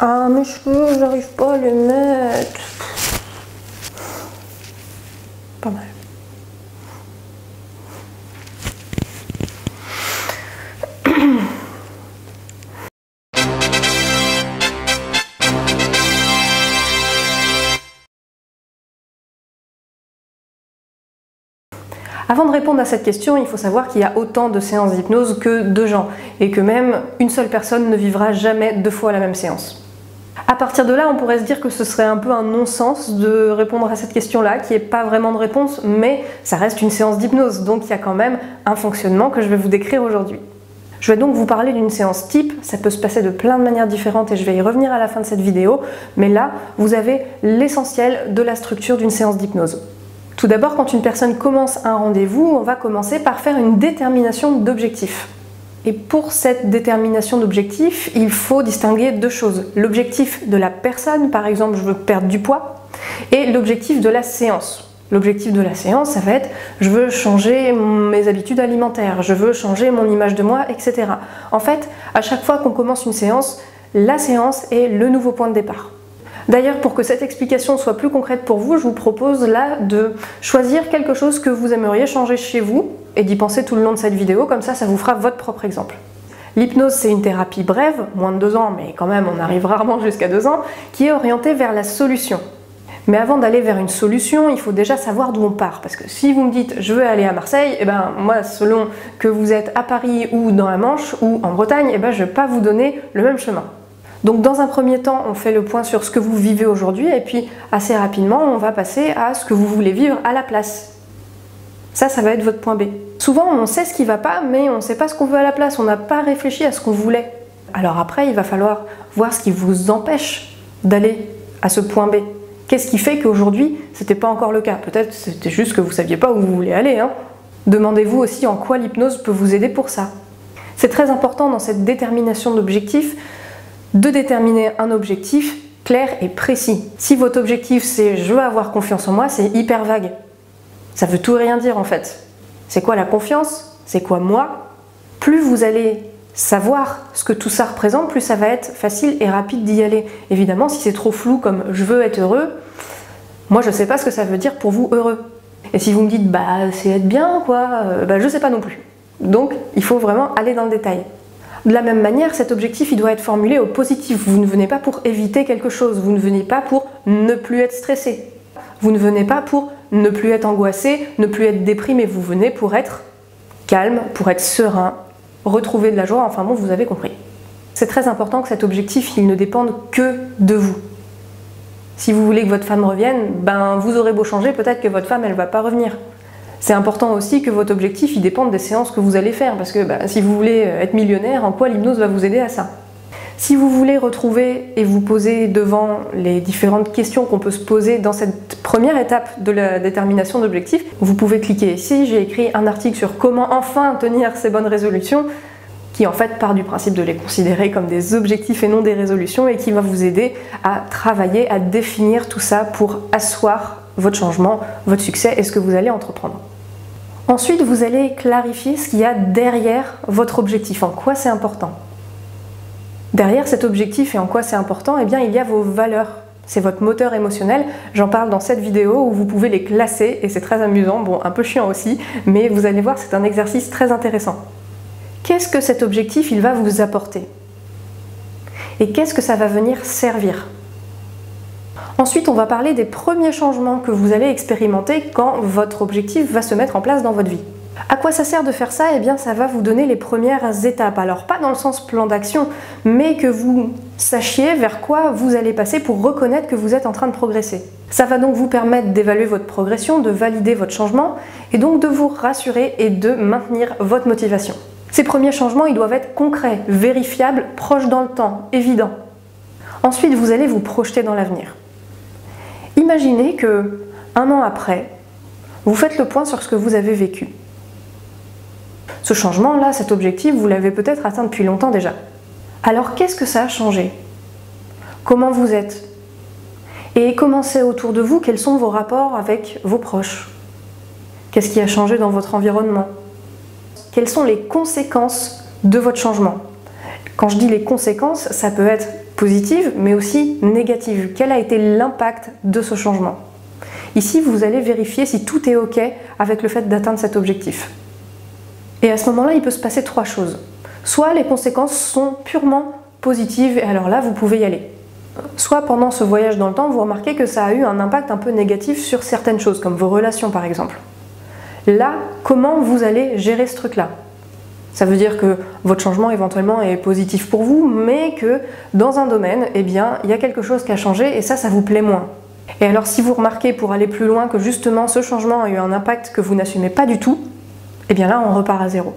Ah, mes cheveux, j'arrive pas à les mettre. Pas mal. Avant de répondre à cette question, il faut savoir qu'il y a autant de séances d'hypnose que de gens, et que même une seule personne ne vivra jamais 2 fois la même séance. À partir de là, on pourrait se dire que ce serait un peu un non-sens de répondre à cette question-là, qui n'est pas vraiment de réponse, mais ça reste une séance d'hypnose, donc il y a quand même un fonctionnement que je vais vous décrire aujourd'hui. Je vais donc vous parler d'une séance type, ça peut se passer de plein de manières différentes et je vais y revenir à la fin de cette vidéo, mais là, vous avez l'essentiel de la structure d'une séance d'hypnose. Tout d'abord, quand une personne commence un rendez-vous, on va commencer par faire une détermination d'objectif. Et pour cette détermination d'objectif, il faut distinguer 2 choses. L'objectif de la personne, par exemple, je veux perdre du poids, et l'objectif de la séance. L'objectif de la séance, ça va être je veux changer mes habitudes alimentaires, je veux changer mon image de moi, etc. En fait, à chaque fois qu'on commence une séance, la séance est le nouveau point de départ. D'ailleurs, pour que cette explication soit plus concrète pour vous, je vous propose là de choisir quelque chose que vous aimeriez changer chez vous et d'y penser tout le long de cette vidéo, comme ça vous fera votre propre exemple. L'hypnose, c'est une thérapie brève, moins de 2 ans, mais quand même on arrive rarement jusqu'à 2 ans, qui est orientée vers la solution. Mais avant d'aller vers une solution, il faut déjà savoir d'où on part, parce que si vous me dites je veux aller à Marseille, et ben moi selon que vous êtes à Paris ou dans la Manche ou en Bretagne, et ben je ne vais pas vous donner le même chemin. Donc dans un premier temps, on fait le point sur ce que vous vivez aujourd'hui et puis assez rapidement, on va passer à ce que vous voulez vivre à la place. Ça va être votre point B. Souvent, on sait ce qui ne va pas, mais on ne sait pas ce qu'on veut à la place, on n'a pas réfléchi à ce qu'on voulait. Alors après, il va falloir voir ce qui vous empêche d'aller à ce point B. Qu'est-ce qui fait qu'aujourd'hui, ce n'était pas encore le cas? Peut-être c'était juste que vous ne saviez pas où vous voulez aller. Demandez-vous aussi en quoi l'hypnose peut vous aider pour ça. C'est très important dans cette détermination d'objectif de déterminer un objectif clair et précis. Si votre objectif c'est je veux avoir confiance en moi, c'est hyper vague. Ça veut tout et rien dire en fait. C'est quoi la confiance? C'est quoi moi? Plus vous allez savoir ce que tout ça représente, plus ça va être facile et rapide d'y aller. Évidemment, si c'est trop flou comme je veux être heureux, moi je sais pas ce que ça veut dire pour vous heureux. Et si vous me dites bah c'est être bien quoi, je sais pas non plus. Donc il faut vraiment aller dans le détail. De la même manière, cet objectif il doit être formulé au positif. Vous ne venez pas pour éviter quelque chose, vous ne venez pas pour ne plus être stressé. Vous ne venez pas pour ne plus être angoissé, ne plus être déprimé, vous venez pour être calme, pour être serein, retrouver de la joie, enfin bon, vous avez compris. C'est très important que cet objectif il ne dépende que de vous. Si vous voulez que votre femme revienne, vous aurez beau changer, peut-être que votre femme elle va pas revenir. C'est important aussi que votre objectif il dépende des séances que vous allez faire, parce que si vous voulez être millionnaire, en quoi l'hypnose va vous aider à ça? Si vous voulez retrouver et vous poser devant les différentes questions qu'on peut se poser dans cette première étape de la détermination d'objectifs, vous pouvez cliquer ici, j'ai écrit un article sur comment enfin tenir ces bonnes résolutions, qui en fait part du principe de les considérer comme des objectifs et non des résolutions, et qui va vous aider à travailler, à définir tout ça pour asseoir votre changement, votre succès et ce que vous allez entreprendre. Ensuite, vous allez clarifier ce qu'il y a derrière votre objectif, en quoi c'est important. Derrière cet objectif et en quoi c'est important, eh bien il y a vos valeurs. C'est votre moteur émotionnel, j'en parle dans cette vidéo où vous pouvez les classer et c'est très amusant, bon un peu chiant aussi, mais vous allez voir c'est un exercice très intéressant. Qu'est-ce que cet objectif il va vous apporter? Et qu'est-ce que ça va venir servir? Ensuite, on va parler des premiers changements que vous allez expérimenter quand votre objectif va se mettre en place dans votre vie. À quoi ça sert de faire ça? Eh bien, ça va vous donner les premières étapes. Alors, pas dans le sens plan d'action, mais que vous sachiez vers quoi vous allez passer pour reconnaître que vous êtes en train de progresser. Ça va donc vous permettre d'évaluer votre progression, de valider votre changement, et donc de vous rassurer et de maintenir votre motivation. Ces premiers changements, ils doivent être concrets, vérifiables, proches dans le temps, évidents. Ensuite, vous allez vous projeter dans l'avenir. Imaginez que, 1 an après, vous faites le point sur ce que vous avez vécu. Ce changement-là, cet objectif, vous l'avez peut-être atteint depuis longtemps déjà. Alors qu'est-ce que ça a changé? Comment vous êtes? Et comment c'est autour de vous? Quels sont vos rapports avec vos proches? Qu'est-ce qui a changé dans votre environnement? Quelles sont les conséquences de votre changement? Quand je dis les conséquences, ça peut être positive, mais aussi négative. Quel a été l'impact de ce changement? Ici, vous allez vérifier si tout est OK avec le fait d'atteindre cet objectif. Et à ce moment-là, il peut se passer trois choses. Soit les conséquences sont purement positives, et alors là, vous pouvez y aller. Soit pendant ce voyage dans le temps, vous remarquez que ça a eu un impact un peu négatif sur certaines choses, comme vos relations par exemple. Là, comment vous allez gérer ce truc-là? Ça veut dire que votre changement éventuellement est positif pour vous, mais que dans un domaine, eh bien, il y a quelque chose qui a changé et ça vous plaît moins. Et alors si vous remarquez pour aller plus loin que justement ce changement a eu un impact que vous n'assumez pas du tout, eh bien là on repart à zéro.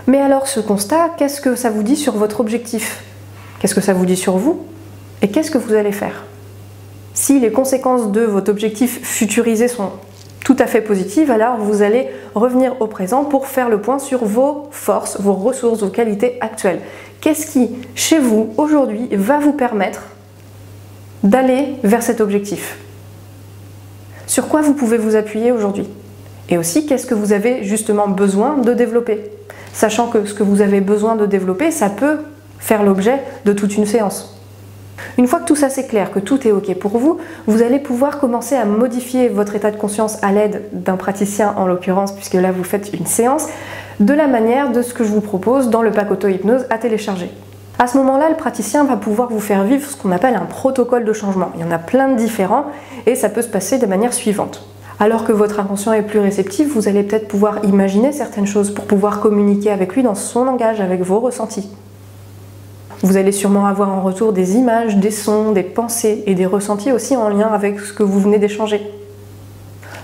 Mais alors ce constat, qu'est-ce que ça vous dit sur votre objectif? Qu'est-ce que ça vous dit sur vous? Et qu'est-ce que vous allez faire? Si les conséquences de votre objectif futurisé sont tout à fait positives, alors vous allez revenir au présent pour faire le point sur vos forces, vos ressources, vos qualités actuelles. Qu'est-ce qui, chez vous, aujourd'hui, va vous permettre d'aller vers cet objectif? Sur quoi vous pouvez vous appuyer aujourd'hui? Et aussi, qu'est-ce que vous avez justement besoin de développer? Sachant que ce que vous avez besoin de développer, ça peut faire l'objet de toute une séance. Une fois que tout ça c'est clair, que tout est OK pour vous, vous allez pouvoir commencer à modifier votre état de conscience à l'aide d'un praticien en l'occurrence, puisque là vous faites une séance, de la manière de ce que je vous propose dans le pack auto-hypnose à télécharger. À ce moment-là, le praticien va pouvoir vous faire vivre ce qu'on appelle un protocole de changement. Il y en a plein de différents et ça peut se passer de manière suivante. Alors que votre inconscient est plus réceptif, vous allez peut-être pouvoir imaginer certaines choses pour pouvoir communiquer avec lui dans son langage, avec vos ressentis. Vous allez sûrement avoir en retour des images, des sons, des pensées et des ressentis aussi en lien avec ce que vous venez d'échanger.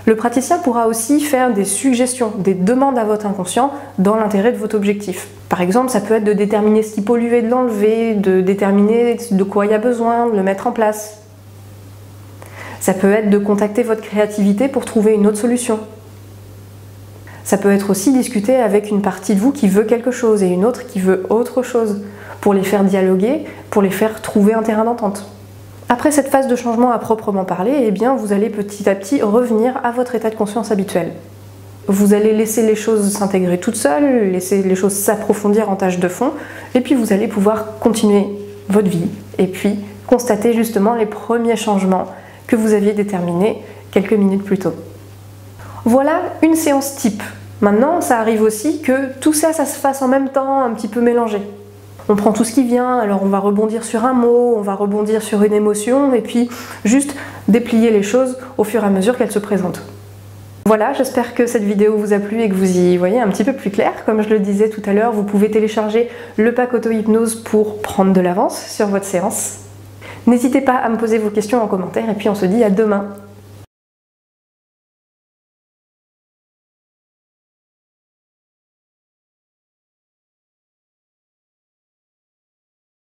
Le praticien pourra aussi faire des suggestions, des demandes à votre inconscient dans l'intérêt de votre objectif. Par exemple, ça peut être de déterminer ce qui pollue et de l'enlever, de déterminer de quoi il y a besoin, de le mettre en place. Ça peut être de contacter votre créativité pour trouver une autre solution. Ça peut être aussi discuter avec une partie de vous qui veut quelque chose et une autre qui veut autre chose, pour les faire dialoguer, pour les faire trouver un terrain d'entente. Après cette phase de changement à proprement parler, eh bien, vous allez petit à petit revenir à votre état de conscience habituel. Vous allez laisser les choses s'intégrer toutes seules, laisser les choses s'approfondir en tâche de fond, et puis vous allez pouvoir continuer votre vie, et puis constater justement les premiers changements que vous aviez déterminés quelques minutes plus tôt. Voilà une séance type. Maintenant, ça arrive aussi que tout ça se fasse en même temps, un petit peu mélangé. On prend tout ce qui vient, alors on va rebondir sur un mot, on va rebondir sur une émotion, et puis juste déplier les choses au fur et à mesure qu'elles se présentent. Voilà, j'espère que cette vidéo vous a plu et que vous y voyez un petit peu plus clair. Comme je le disais tout à l'heure, vous pouvez télécharger le pack auto-hypnose pour prendre de l'avance sur votre séance. N'hésitez pas à me poser vos questions en commentaire, et puis on se dit à demain.